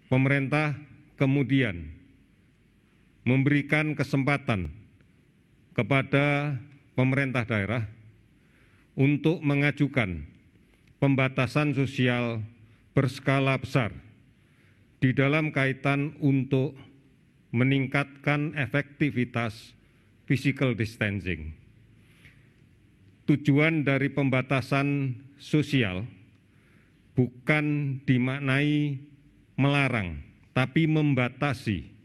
pemerintah kemudian memberikan kesempatan kepada pemerintah daerah untuk mengajukan pembatasan sosial berskala besar di dalam kaitan untuk meningkatkan efektivitas physical distancing. Tujuan dari pembatasan sosial bukan dimaknai melarang, tapi membatasi.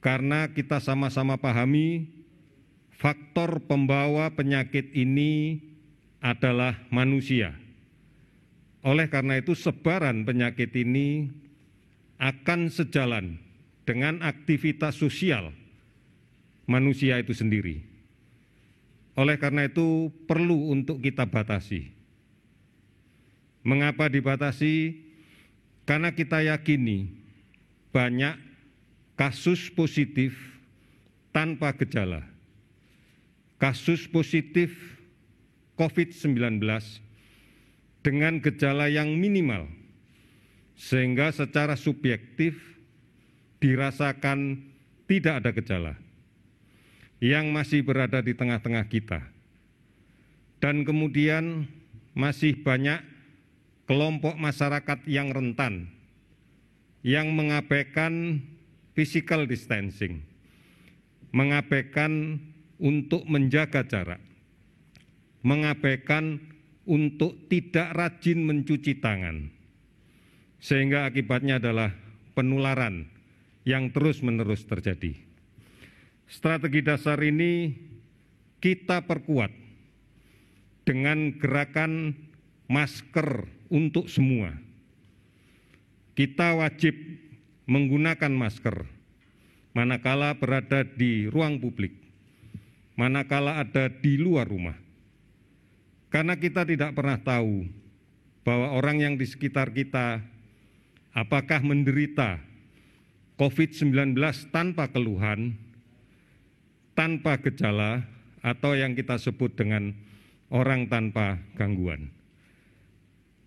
Karena kita sama-sama pahami faktor pembawa penyakit ini adalah manusia. Oleh karena itu, sebaran penyakit ini akan sejalan dengan aktivitas sosial manusia itu sendiri. Oleh karena itu, perlu untuk kita batasi. Mengapa dibatasi? Karena kita yakini banyak kasus positif tanpa gejala. Kasus positif COVID-19 dengan gejala yang minimal, sehingga secara subjektif dirasakan tidak ada gejala yang masih berada di tengah-tengah kita. Dan kemudian masih banyak kelompok masyarakat yang rentan, yang mengabaikan physical distancing, mengabaikan untuk menjaga jarak, mengabaikan untuk tidak rajin mencuci tangan, sehingga akibatnya adalah penularan yang terus-menerus terjadi. Strategi dasar ini kita perkuat dengan gerakan masker untuk semua. Kita wajib menggunakan masker manakala berada di ruang publik, manakala ada di luar rumah. Karena kita tidak pernah tahu bahwa orang yang di sekitar kita apakah menderita COVID-19 tanpa keluhan, tanpa gejala, atau yang kita sebut dengan orang tanpa gangguan.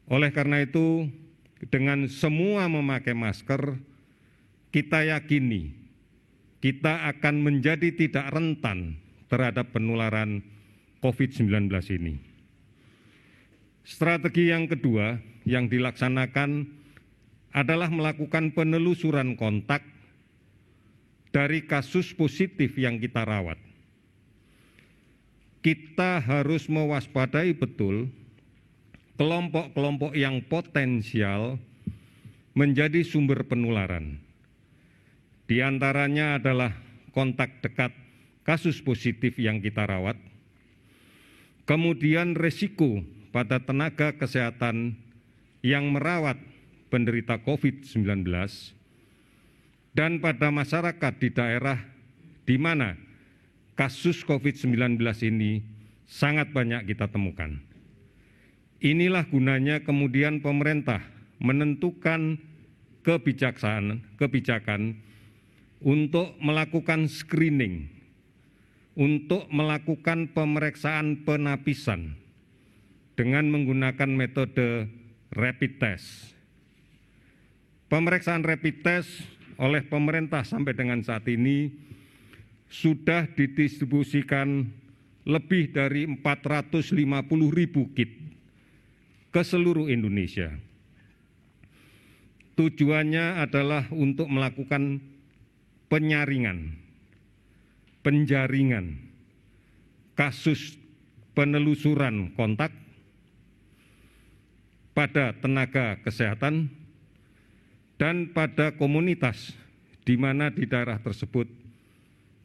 Oleh karena itu, dengan semua memakai masker, kita yakini kita akan menjadi tidak rentan terhadap penularan COVID-19 ini. Strategi yang kedua yang dilaksanakan adalah melakukan penelusuran kontak dari kasus positif yang kita rawat. Kita harus mewaspadai betul kelompok-kelompok yang potensial menjadi sumber penularan. Di antaranya adalah kontak dekat kasus positif yang kita rawat, kemudian risiko pada tenaga kesehatan yang merawat penderita COVID-19, dan pada masyarakat di daerah di mana kasus COVID-19 ini sangat banyak kita temukan. Inilah gunanya kemudian pemerintah menentukan kebijakan untuk melakukan screening, untuk melakukan pemeriksaan penapisan dengan menggunakan metode rapid test. Pemeriksaan rapid test oleh pemerintah sampai dengan saat ini sudah didistribusikan lebih dari 450.000 kit ke seluruh Indonesia. Tujuannya adalah untuk melakukan penyaringan, penjaringan kasus penelusuran kontak pada tenaga kesehatan dan pada komunitas di mana di daerah tersebut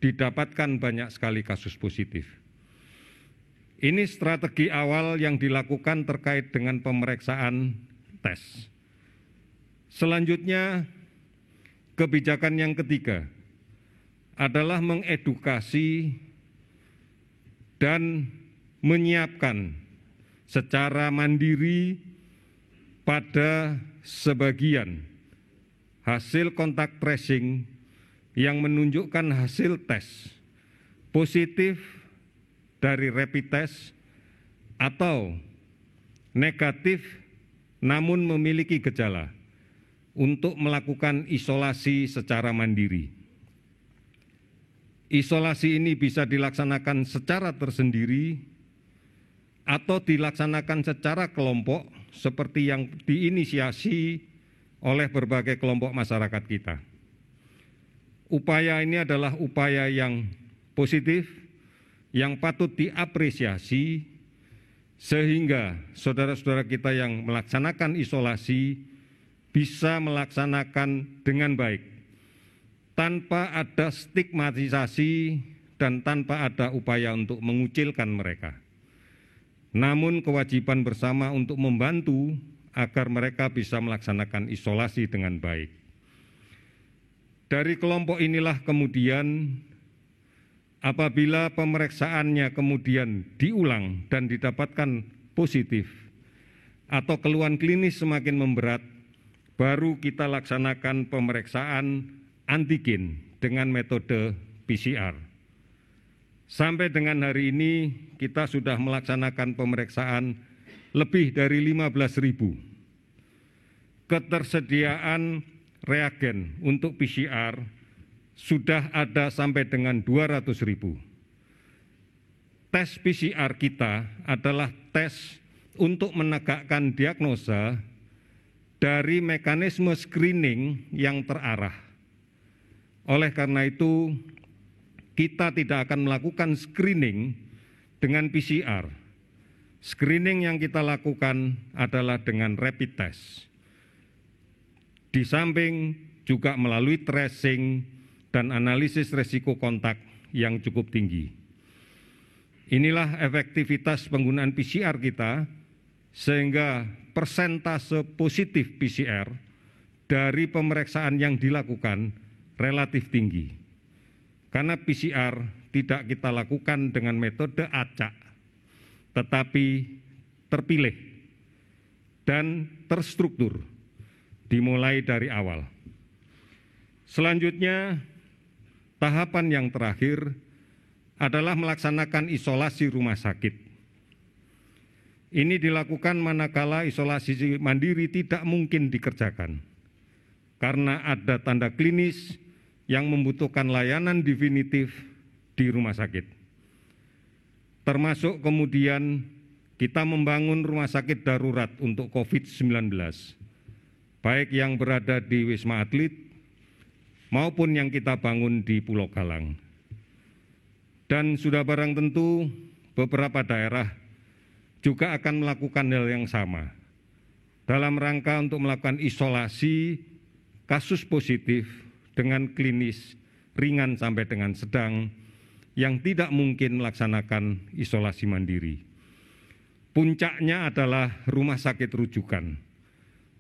didapatkan banyak sekali kasus positif. Ini strategi awal yang dilakukan terkait dengan pemeriksaan tes. Selanjutnya, kebijakan yang ketiga adalah mengedukasi dan menyiapkan secara mandiri pada sebagian hasil kontak tracing yang menunjukkan hasil tes positif dari rapid test atau negatif namun memiliki gejala, untuk melakukan isolasi secara mandiri. Isolasi ini bisa dilaksanakan secara tersendiri atau dilaksanakan secara kelompok seperti yang diinisiasi oleh berbagai kelompok masyarakat kita. Upaya ini adalah upaya yang positif, yang patut diapresiasi, sehingga saudara-saudara kita yang melaksanakan isolasi bisa melaksanakan dengan baik, tanpa ada stigmatisasi dan tanpa ada upaya untuk mengucilkan mereka. Namun kewajiban bersama untuk membantu agar mereka bisa melaksanakan isolasi dengan baik. Dari kelompok inilah kemudian apabila pemeriksaannya kemudian diulang dan didapatkan positif atau keluhan klinis semakin memberat, baru kita laksanakan pemeriksaan antigen dengan metode PCR. Sampai dengan hari ini kita sudah melaksanakan pemeriksaan lebih dari 15.000. Ketersediaan reagen untuk PCR sudah ada sampai dengan 200.000. Tes PCR kita adalah tes untuk menegakkan diagnosa dari mekanisme screening yang terarah. Oleh karena itu, kita tidak akan melakukan screening dengan PCR. Screening yang kita lakukan adalah dengan rapid test. Di samping juga melalui tracing dan analisis risiko kontak yang cukup tinggi. Inilah efektivitas penggunaan PCR kita, sehingga persentase positif PCR dari pemeriksaan yang dilakukan relatif tinggi. Karena PCR tidak kita lakukan dengan metode acak, tetapi terpilih dan terstruktur, dimulai dari awal. Selanjutnya, tahapan yang terakhir adalah melaksanakan isolasi rumah sakit. Ini dilakukan manakala isolasi mandiri tidak mungkin dikerjakan, karena ada tanda klinis yang membutuhkan layanan definitif di rumah sakit. Termasuk kemudian kita membangun rumah sakit darurat untuk COVID-19, baik yang berada di Wisma Atlet maupun yang kita bangun di Pulau Galang. Dan sudah barang tentu beberapa daerah juga akan melakukan hal yang sama dalam rangka untuk melakukan isolasi kasus positif dengan klinis ringan sampai dengan sedang yang tidak mungkin melaksanakan isolasi mandiri. Puncaknya adalah rumah sakit rujukan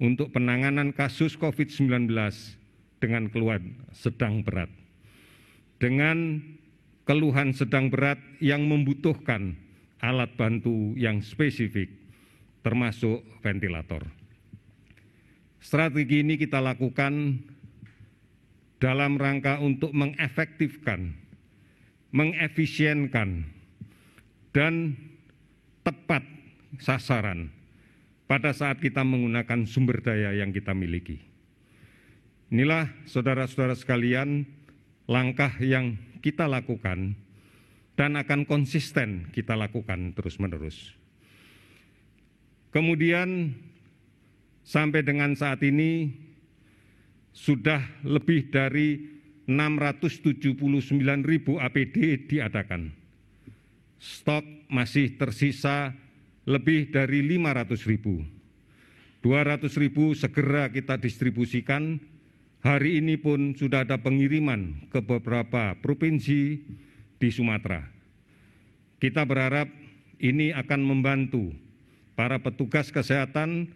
untuk penanganan kasus COVID-19 dengan keluhan sedang berat. Dengan keluhan sedang berat yang membutuhkan alat bantu yang spesifik, termasuk ventilator. Strategi ini kita lakukan dalam rangka untuk mengefektifkan, mengefisienkan, dan tepat sasaran pada saat kita menggunakan sumber daya yang kita miliki. Inilah saudara-saudara sekalian, langkah yang kita lakukan dan akan konsisten kita lakukan terus-menerus. Kemudian sampai dengan saat ini sudah lebih dari 679.000 APD diadakan. Stok masih tersisa lebih dari 500.000. 200.000 segera kita distribusikan. Hari ini pun sudah ada pengiriman ke beberapa provinsi di Sumatera. Kita berharap ini akan membantu para petugas kesehatan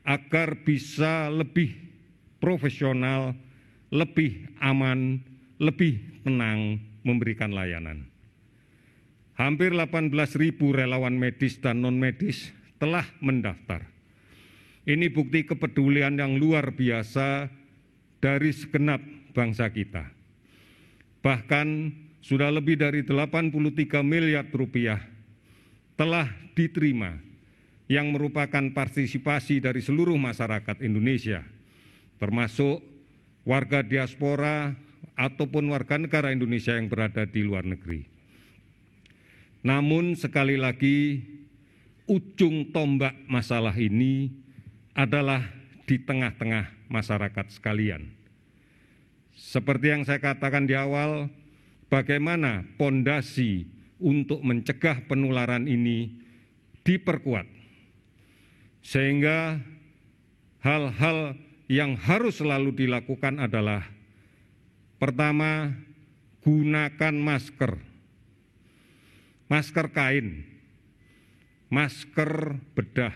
agar bisa lebih profesional, lebih aman, lebih tenang memberikan layanan. Hampir 18.000 relawan medis dan non-medis telah mendaftar. Ini bukti kepedulian yang luar biasa dari segenap bangsa kita. Bahkan sudah lebih dari 83 miliar rupiah telah diterima yang merupakan partisipasi dari seluruh masyarakat Indonesia termasuk warga diaspora ataupun warga negara Indonesia yang berada di luar negeri. Namun sekali lagi, ujung tombak masalah ini adalah di tengah-tengah masyarakat sekalian. Seperti yang saya katakan di awal, bagaimana pondasi untuk mencegah penularan ini diperkuat, sehingga hal-hal yang harus selalu dilakukan adalah: pertama, gunakan masker kain, masker bedah,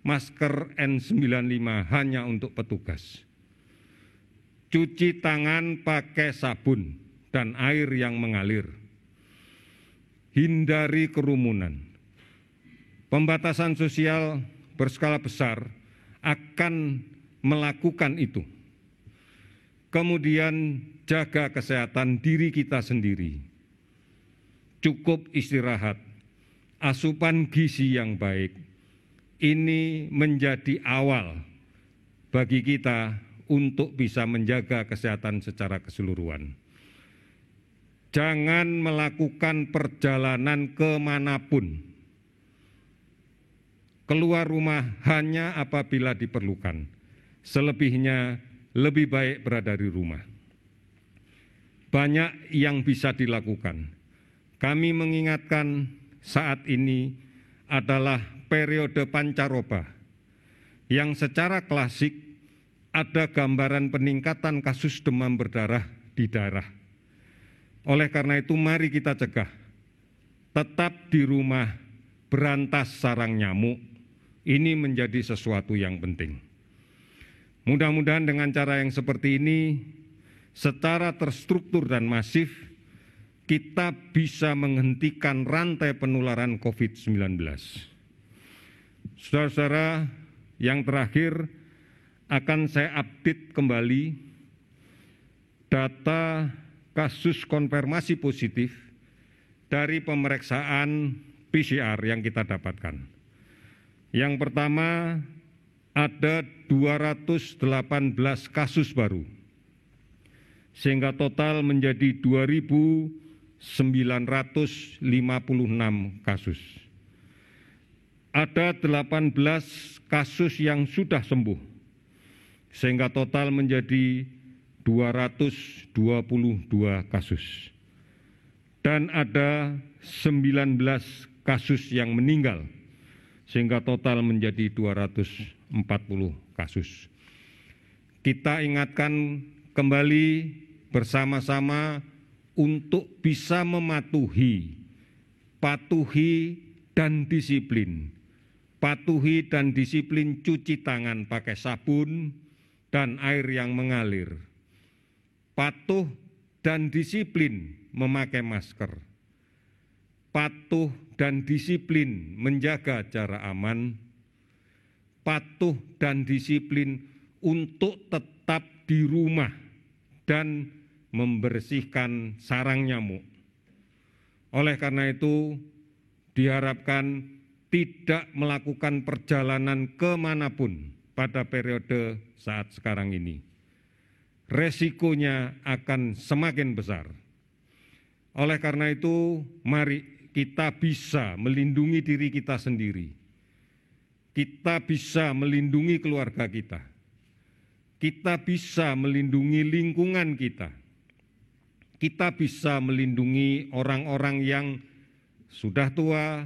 masker N95 hanya untuk petugas. Cuci tangan pakai sabun dan air yang mengalir. Hindari kerumunan. Pembatasan sosial berskala besar akan melakukan itu. Kemudian jaga kesehatan diri kita sendiri. Cukup istirahat, asupan gizi yang baik, ini menjadi awal bagi kita untuk bisa menjaga kesehatan secara keseluruhan. Jangan melakukan perjalanan kemanapun. Keluar rumah hanya apabila diperlukan. Selebihnya lebih baik berada di rumah. Banyak yang bisa dilakukan. Kami mengingatkan saat ini adalah periode pancaroba yang secara klasik ada gambaran peningkatan kasus demam berdarah di daerah. Oleh karena itu mari kita cegah, tetap di rumah, berantas sarang nyamuk, ini menjadi sesuatu yang penting. Mudah-mudahan dengan cara yang seperti ini, secara terstruktur dan masif, kita bisa menghentikan rantai penularan COVID-19. Saudara-saudara, yang terakhir akan saya update kembali data kasus konfirmasi positif dari pemeriksaan PCR yang kita dapatkan. Yang pertama, ada 218 kasus baru, sehingga total menjadi 2.956 kasus. Ada 18 kasus yang sudah sembuh, sehingga total menjadi 222 kasus. Dan ada 19 kasus yang meninggal, sehingga total menjadi 240 kasus. Kita ingatkan kembali bersama-sama untuk bisa patuhi dan disiplin. Patuhi dan disiplin cuci tangan pakai sabun dan air yang mengalir. Patuh dan disiplin memakai masker. Patuh dan disiplin menjaga jarak aman. Patuh dan disiplin untuk tetap di rumah dan membersihkan sarang nyamuk. Oleh karena itu, diharapkan tidak melakukan perjalanan kemanapun pada periode saat sekarang ini. Resikonya akan semakin besar. Oleh karena itu, mari kita bisa melindungi diri kita sendiri. Kita bisa melindungi keluarga kita. Kita bisa melindungi lingkungan kita. Kita bisa melindungi orang-orang yang sudah tua,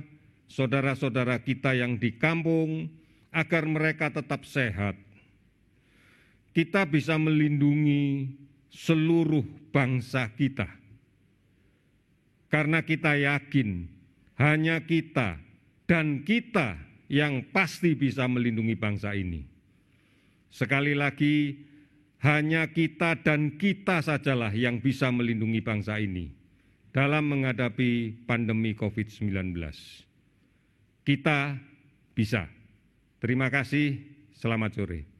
saudara-saudara kita yang di kampung, agar mereka tetap sehat. Kita bisa melindungi seluruh bangsa kita. Karena kita yakin hanya kita dan kita yang pasti bisa melindungi bangsa ini. Sekali lagi, hanya kita dan kita sajalah yang bisa melindungi bangsa ini dalam menghadapi pandemi COVID-19. Kita bisa. Terima kasih, selamat sore.